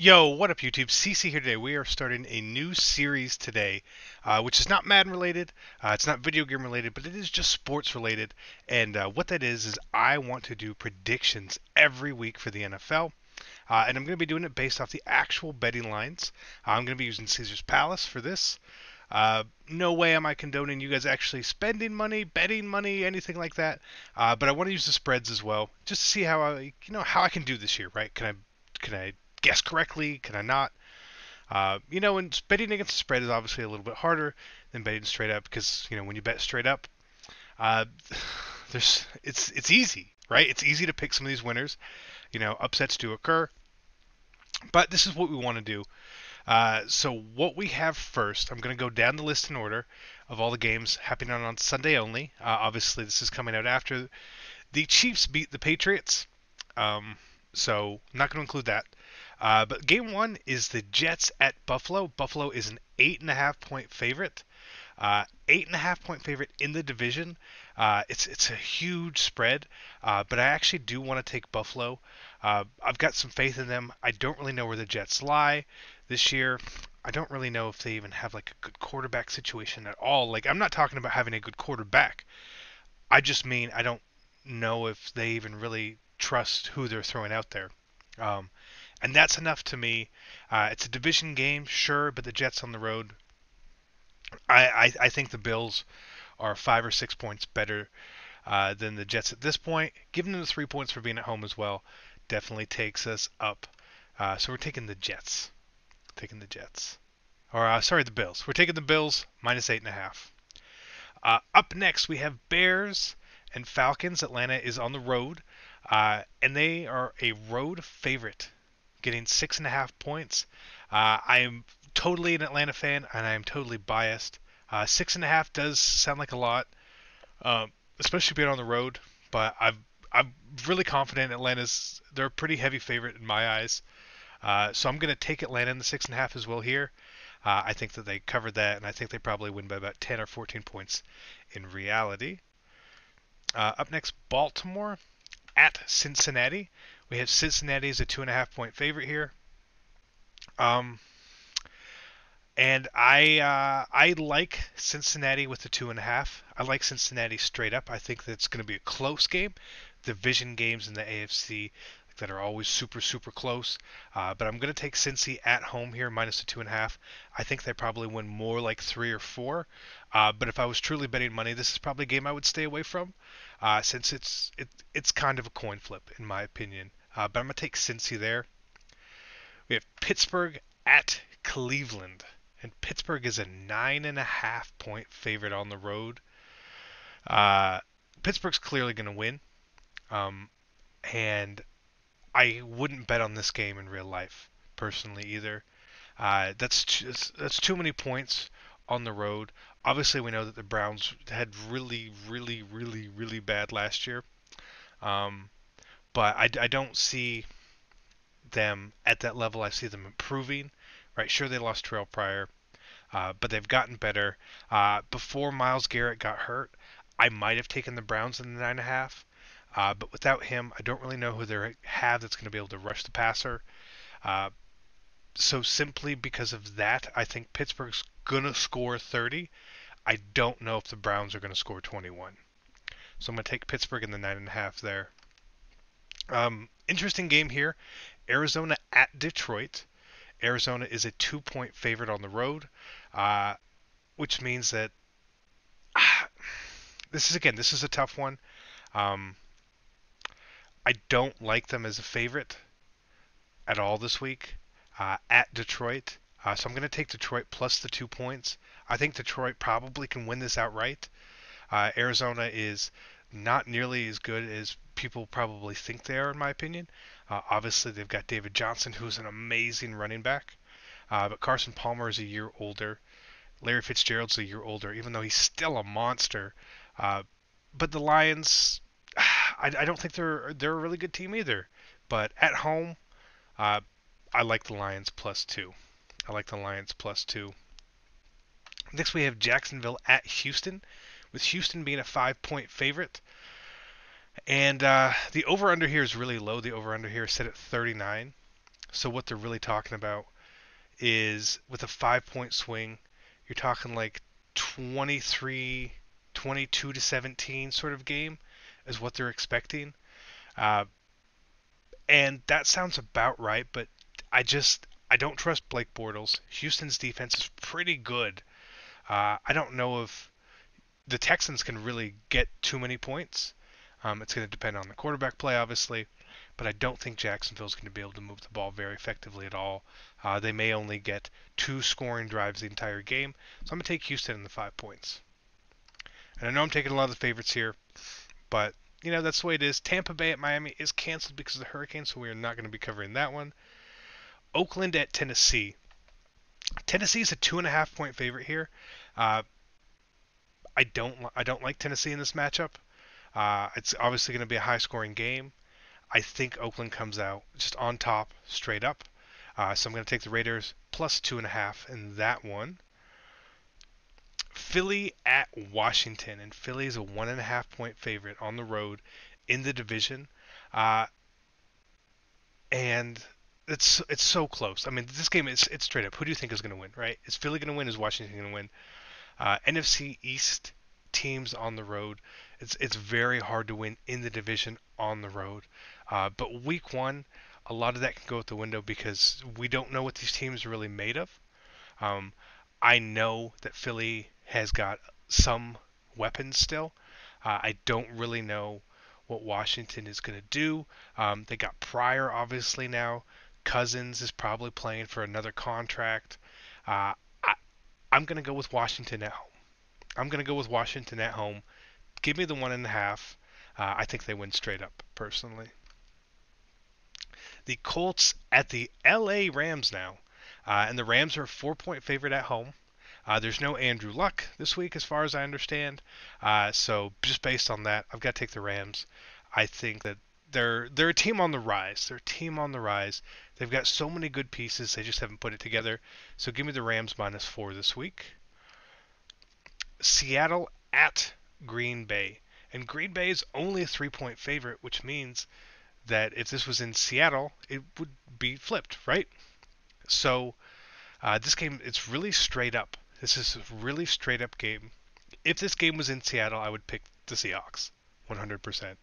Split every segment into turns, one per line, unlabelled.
Yo, what up, YouTube? CC here today. We are starting a new series today, which is not Madden related. It's not video game related, but it is just sports related. And what that is I want to do predictions every week for the NFL. And I'm going to be doing it based off the actual betting lines. I'm going to be using Caesar's Palace for this. No way am I condoning you guys actually spending money, betting money, anything like that. But I want to use the spreads as well, just to see how how I can do this year, right? Can I guess correctly? Can I not? And betting against the spread is obviously a little bit harder than betting straight up because when you bet straight up, uh, it's easy, right? It's easy to pick some of these winners. Upsets do occur, but this is what we want to do. So what we have first, I'm going to go down the list in order of all the games happening on Sunday only. Obviously, this is coming out after the Chiefs beat the Patriots, so I'm not going to include that. But game one is the Jets at Buffalo. Buffalo is an 8.5 point favorite. 8.5 point favorite in the division. It's a huge spread, but I actually do want to take Buffalo. I've got some faith in them. I don't really know where the Jets lie this year. I don't really know if they even have like a good quarterback situation at all. Like, I'm not talking about having a good quarterback. I just mean I don't know if they even really trust who they're throwing out there. Um, and that's enough to me. It's a division game, sure, but the Jets on the road. I think the Bills are 5 or 6 points better than the Jets at this point. Giving them the 3 points for being at home as well definitely takes us up. So we're taking the Jets. Taking the Jets. Or, sorry, the Bills. We're taking the Bills minus 8.5. Up next, we have Bears and Falcons. Atlanta is on the road, and they are a road favorite, getting 6.5 points. I am totally an Atlanta fan, and I am totally biased. 6.5 does sound like a lot, especially being on the road. But I'm really confident they're a pretty heavy favorite in my eyes. So I'm going to take Atlanta in the 6.5 as well here. I think that they covered that, and I think they probably win by about 10 or 14 points in reality. Up next, Baltimore at Cincinnati. We have Cincinnati as a 2.5 point favorite here. Um, and I like Cincinnati with the 2.5. I like Cincinnati straight up. I think that's going to be a close game. Division games in the AFC that are always super, super close. But I'm going to take Cincy at home here, minus the 2.5. I think they probably win more like 3 or 4. But if I was truly betting money, this is probably a game I would stay away from, since it's kind of a coin flip in my opinion. But I'm going to take Cincy there. We have Pittsburgh at Cleveland, and Pittsburgh is a 9.5 point favorite on the road. Uh, Pittsburgh's clearly going to win, and I wouldn't bet on this game in real life, personally, either. That's too many points on the road. Obviously, we know that the Browns had really, really, really, really bad last year. Um, but I don't see them at that level. I see them improving. Right? Sure, they lost Terrell Pryor, but they've gotten better. Before Myles Garrett got hurt, I might have taken the Browns in the 9.5. But without him, I don't really know who they have that's going to be able to rush the passer. Uh, so simply because of that, I think Pittsburgh's going to score 30. I don't know if the Browns are going to score 21. So I'm going to take Pittsburgh in the 9.5 there. Interesting game here. Arizona at Detroit. Arizona is a 2 point favorite on the road, which means that this is a tough one. Um, I don't like them as a favorite at all this week at Detroit. So I'm going to take Detroit plus the 2 points. I think Detroit probably can win this outright. Arizona is not nearly as good as people probably think they are, in my opinion. Obviously, they've got David Johnson, who's an amazing running back. But Carson Palmer is a year older. Larry Fitzgerald's a year older, even though he's still a monster. But the Lions, I don't think they're a really good team either. But at home, uh, I like the Lions plus 2. I like the Lions plus 2. Next, we have Jacksonville at Houston, with Houston being a 5 point favorite. And the over-under here is really low. The over-under here is set at 39. So what they're really talking about is with a 5 point swing, you're talking like 23, 22 to 17 sort of game is what they're expecting. Uh, and that sounds about right, but I don't trust Blake Bortles. Houston's defense is pretty good. I don't know if the Texans can really get too many points. It's going to depend on the quarterback play, obviously, but I don't think Jacksonville's going to be able to move the ball very effectively at all. They may only get 2 scoring drives the entire game, so I'm going to take Houston in the 5 points. And I know I'm taking a lot of the favorites here, but that's the way it is. Tampa Bay at Miami is canceled because of the hurricane, so we are not going to be covering that one. Oakland at Tennessee. Tennessee is a 2.5 point favorite here. Uh, I don't like Tennessee in this matchup. It's obviously going to be a high scoring game. I think Oakland comes out just on top, straight up. So I'm going to take the Raiders plus 2.5 in that one. Philly at Washington, and Philly is a 1.5 point favorite on the road in the division, uh, and it's so close. I mean, this game is it's straight up. Who do you think is going to win? Right? Is Philly going to win? Is Washington going to win? NFC East teams on the road. It's very hard to win in the division on the road. But week one, a lot of that can go out the window because we don't know what these teams are really made of. Um, I know that Philly has got some weapons still. I don't really know what Washington is going to do. They got Pryor obviously now. Cousins is probably playing for another contract. I, I'm going to go with Washington at home. I'm going to go with Washington at home. Give me the 1.5. I think they win straight up, personally. The Colts at the LA Rams now. And the Rams are a 4 point favorite at home. There's no Andrew Luck this week, as far as I understand. So just based on that, I've got to take the Rams. I think that they're a team on the rise. They're a team on the rise. They've got so many good pieces. They just haven't put it together. So give me the Rams -4 this week. Seattle at Green Bay. And Green Bay is only a 3 point favorite, which means that if this was in Seattle, it would be flipped, right? So this game, it's really straight up. This is a really straight up game. If this game was in Seattle, I would pick the Seahawks, 100%.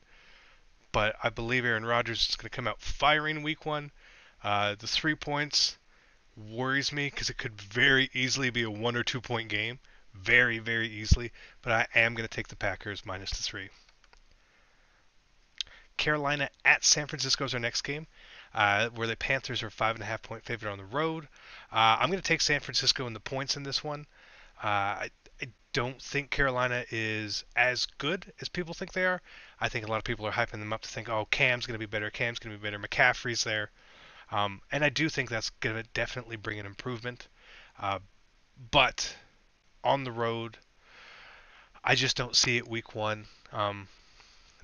But I believe Aaron Rodgers is going to come out firing week one. The 3 points worries me because it could very easily be a 1 or 2 point game. Very, very easily. But I am going to take the Packers -3. Carolina at San Francisco is our next game, where the Panthers are 5.5 point favorite on the road. I'm going to take San Francisco in the points in this one. I don't think Carolina is as good as people think they are. I think a lot of people are hyping them up to think, oh, Cam's going to be better, Cam's going to be better, McCaffrey's there. And I do think that's going to definitely bring an improvement. But on the road, I just don't see it week one.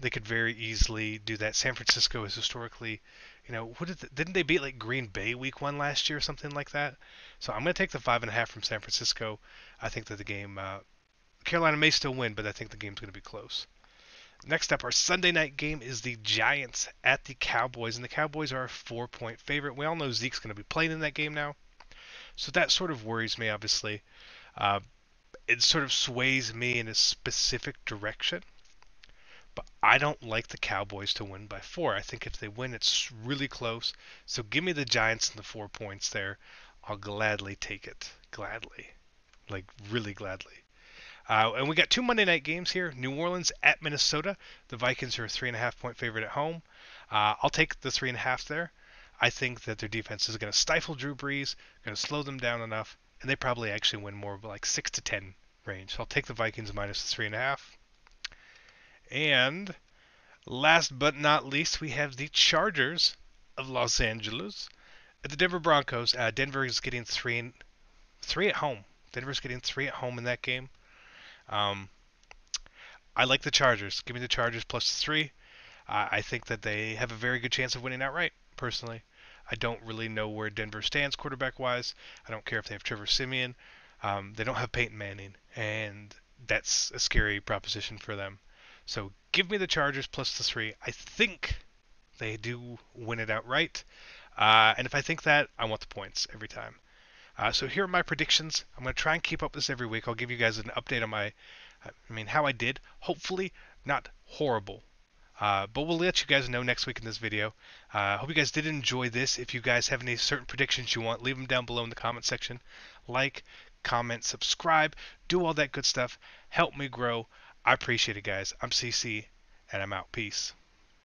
They could very easily do that. San Francisco is historically, didn't they beat like Green Bay week one last year or something like that? So I'm going to take the 5.5 from San Francisco. I think that the game, Carolina may still win, but I think the game's going to be close. Next up, our Sunday night game is the Giants at the Cowboys, and the Cowboys are a 4 point favorite. We all know Zeke's going to be playing in that game now, so that sort of worries me, obviously. It sort of sways me in a specific direction. But I don't like the Cowboys to win by 4. I think if they win, it's really close. So give me the Giants and the 4 points there. I'll gladly take it. Gladly. Like, really gladly. And we got 2 Monday night games here. New Orleans at Minnesota. The Vikings are a 3.5 point favorite at home. I'll take the 3.5 there. I think that their defense is going to stifle Drew Brees, going to slow them down enough, and they probably actually win more like 6 to 10 range. So I'll take the Vikings -3.5. And last but not least, we have the Chargers of Los Angeles at the Denver Broncos. Denver is getting three at home. Denver's getting 3 at home in that game. I like the Chargers. Give me the Chargers +3. I think that they have a very good chance of winning outright, personally. I don't really know where Denver stands quarterback-wise. I don't care if they have Trevor Siemian. They don't have Peyton Manning, and that's a scary proposition for them. So give me the Chargers +3. I think they do win it outright. And if I think that, I want the points every time. So here are my predictions. I'm going to try and keep up this every week. I'll give you guys an update on how I did. Hopefully not horrible. But we'll let you guys know next week in this video. Hope you guys did enjoy this. If you guys have any certain predictions you want, leave them down below in the comment section. Like, comment, subscribe, do all that good stuff. Help me grow. I appreciate it, guys. I'm CC, and I'm out. Peace.